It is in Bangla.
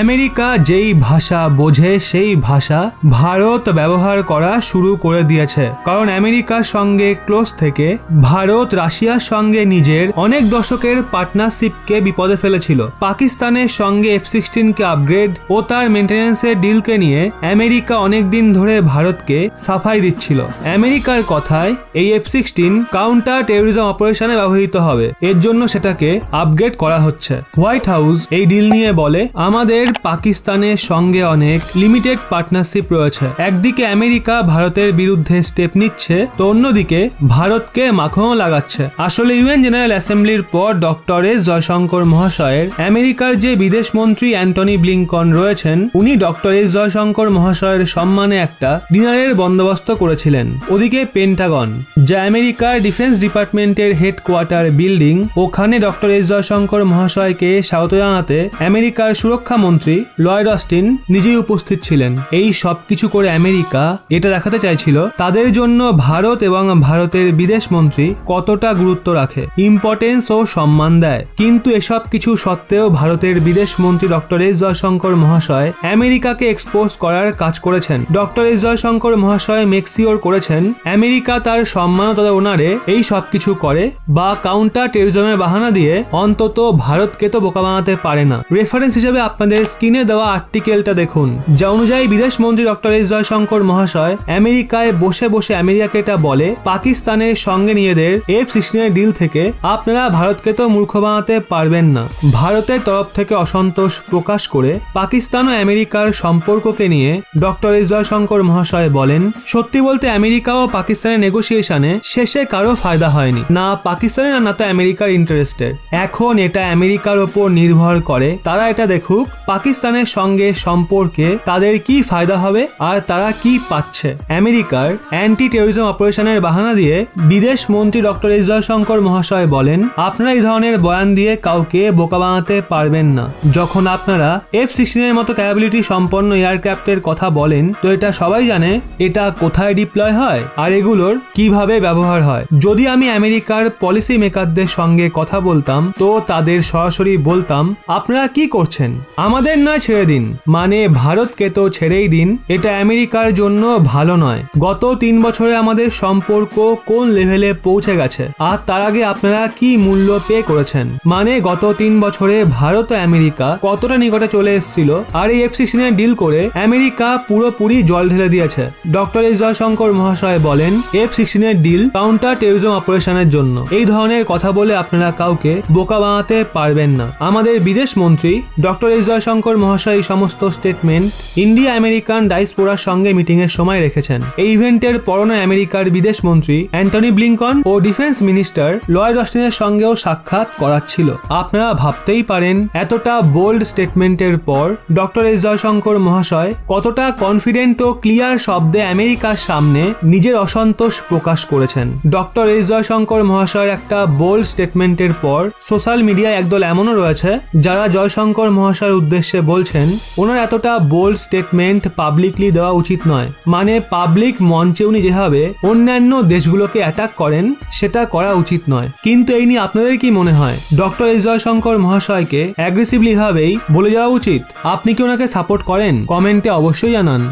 আমেরিকা যেই ভাষা বোঝে সেই ভাষা ভারত ব্যবহার করা শুরু করে দিয়েছে, কারণ আমেরিকার সঙ্গে ক্লোজ থেকে ভারত রাশিয়ার সঙ্গে নিজের অনেক দশকের পার্টনারশিপকে বিপদে ফেলেছিল। পাকিস্তানের সঙ্গে F-16 কে আপগ্রেড ও তার মেনটেন্যান্সের ডিলকে নিয়ে আমেরিকা অনেকদিন ধরে ভারতকে সাফাই দিচ্ছিল। আমেরিকার কথায় এই F-16 কাউন্টার টেরোরিজম অপারেশনে ব্যবহৃত হবে, এর জন্য সেটাকে আপগ্রেড করা হচ্ছে। হোয়াইট হাউস এই ডিল নিয়ে বলে, আমাদের পাকিস্তানের সঙ্গে অনেক লিমিটেড পার্টনারশিপ রয়েছে। একদিকে আমেরিকা ভারতের বিরুদ্ধে স্টেপ নিচ্ছে, তো অন্যদিকে ভারতকে মাখনও লাগাচ্ছে। আসলে ইউএন জেনারেল অ্যাসেম্বলির পর ডক্টর এস জয়শঙ্কর মহাশয়ের আমেরিকার যে বিদেশ মন্ত্রী অ্যান্টনি ব্লিংকন রয়েছেন, উনি ডক্টর এস জয়শঙ্কর মহাশয়ের সম্মানে একটা ডিনারের বন্দোবস্ত করেছিলেন। ওদিকে পেন্টাগন, যা আমেরিকার ডিফেন্স ডিপার্টমেন্টের হেডকোয়ার্টার বিল্ডিং, ওখানে ডক্টর এস জয়শঙ্কর মহাশয়কে স্বাগত জানাতে আমেরিকার সুরক্ষা মন্ত্রী লয়েড অস্টিন নিজেই উপস্থিত ছিলেন। এই সবকিছু করে আমেরিকা এটা দেখাতে চাইছিল তাদের জন্য ভারত এবং ভারতের বিদেশ মন্ত্রী কতটা গুরুত্ব রাখে, ইম্পর্টেন্স ও সম্মান দেয়। কিন্তু এসব কিছু সত্ত্বেও ভারতের বিদেশ মন্ত্রী ডক্টর এস জয়শঙ্কর মহাশয় আমেরিকাকে এক্সপোজ করার কাজ করেছেন। ডক্টর এস জয়শঙ্কর মহাশয় মেক্সিওর করেছেন আমেরিকা তার সম্মান তথা ওনারে এই সবকিছু করে বা কাউন্টার টেরোরিজমের বাহানা দিয়ে অন্তত ভারতকে তো বোকা বানাতে পারে না। রেফারেন্স হিসেবে আপনাদের স্ক্রিনে দেওয়া আর্টিকেলটা দেখুন, যা অনুযায়ী বিদেশ মন্ত্রী ডক্টর এস জয়শঙ্কর মহাশয় আমেরিকায় বসে বসে আমেরিকাকে এটা বলে, পাকিস্তানের সঙ্গে নিজেদের F-16 এর ডিল থেকে আপনারা ভারতকে তো মূর্খ বানাতে পারবেন না। ভারতের তরফ থেকে অসন্তোষ প্রকাশ করে পাকিস্তান ও আমেরিকার সম্পর্ককে নিয়ে ডক্টর এস জয়শঙ্কর মহাশয় বলেন, সত্যি বলতে আমেরিকা ও পাকিস্তানের নেগোসিয়েশনে শেষে কারো ফায়দা হয়নি, না পাকিস্তানের না তো আমেরিকার ইন্টারেস্টের। এখন এটা আমেরিকার ওপর নির্ভর করে তারা এটা দেখুক পাকিস্তানের সঙ্গে সম্পর্কে তাদের কি ফায়দা হবে আর তারা কি পাচ্ছে। আমেরিকার অ্যান্টি টেরোরিজম অপারেশনের বাহানা দিয়ে বিদেশ মন্ত্রী ডক্টর এস জয়শঙ্কর মহাশয় বলেন, আপনারা এই ধরনের বয়ান দিয়ে কাউকে বোকা বানাতে পারবেন না। যখন আপনারা F-16 এর মতো ক্যাপাবিলিটি সম্পন্ন এয়ারক্রাফটের কথা বলেন, তো এটা সবাই জানে এটা কোথায় ডিপ্লয় হয় আর এগুলোর কিভাবে ব্যবহার হয়। যদি আমি আমেরিকার পলিসি মেকারদের সঙ্গে কথা বলতাম, তো তাদের সরাসরি বলতাম, আপনারা কি করছেন, আমাদের নয় ছেড়ে দিন, মানে ভারতকে তো ছেড়েই দিন, এটা আমেরিকার জন্য ভালো নয়। গত 3 বছরে আমাদের সম্পর্ক কোন লেভেলে পৌঁছে গেছে আর তার আগে আপনারা কি মূল্য পে করেছেন, মানে গত 3 বছরে ভারত ও আমেরিকা কতটা নিকটে চলে এসেছিল আর এই F-16 এর ডিল করে আমেরিকা পুরোপুরি জল ঢেলে দিয়েছে। ডক্টর এস জয়শঙ্কর মহাশয় বলেন, F-16 এর ডিল কাউন্টার টেরোরিজম অপারেশনের জন্য। এই ধরনের কথা বলে আপনারা কাউকে বোকা বানাতে পারবেন না। আমাদের বিদেশ মন্ত্রী ডক্টর এস জয়শঙ্কর মহাশয় এই সমস্ত স্টেটমেন্ট ইন্ডিয়া আমেরিকান ডায়াসপোরার সঙ্গে মিটিং এর সময় রেখেছেন। এই ইভেন্টের পরনে আমেরিকার বিদেশ মন্ত্রী অ্যান্টনি ব্লিংকন ও ডিফেন্স মিনিস্টার লয়েড অস্টিনের সঙ্গেও সাক্ষাৎ করাচ্ছিল। আপনারা ভাবতেই পারেন এতটা বোল্ড স্টেটমেন্টের পর ডক্টর এস জয়শঙ্কর মহাশয় কতটা কনফিডেন্ট ও ক্লিয়ার শব্দে আমেরিকার সামনে নিজের অসন্তোষ প্রকাশ করেছেন। ডক্টর এস জয়শঙ্কর মহাশয়ের একটা বোল্ড স্টেটমেন্টের পর সোশ্যাল মিডিয়ায় একদল এমনও রয়েছে যারা জয়শঙ্কর মহাশয়ের উদ্দেশ্যে বলছেন, ওনার এতটা বোল্ড স্টেটমেন্ট পাবলিকলি দেওয়া উচিত নয়, মানে পাবলিক মঞ্চে উনি যেভাবে অন্যান্য দেশগুলোকে অ্যাটাক করেন সেটা করা উচিত নয়। কিন্তু এই নিয়ে আপনাদের কি মনে হয়, ডক্টর এস জয়শঙ্কর মহাশয়কে অ্যাগ্রেসিভলি ভাবেই বলে যাওয়া উচিত? আপনি কি ওনাকে সাপোর্ট করেন? কমেন্টে অবশ্যই জানান।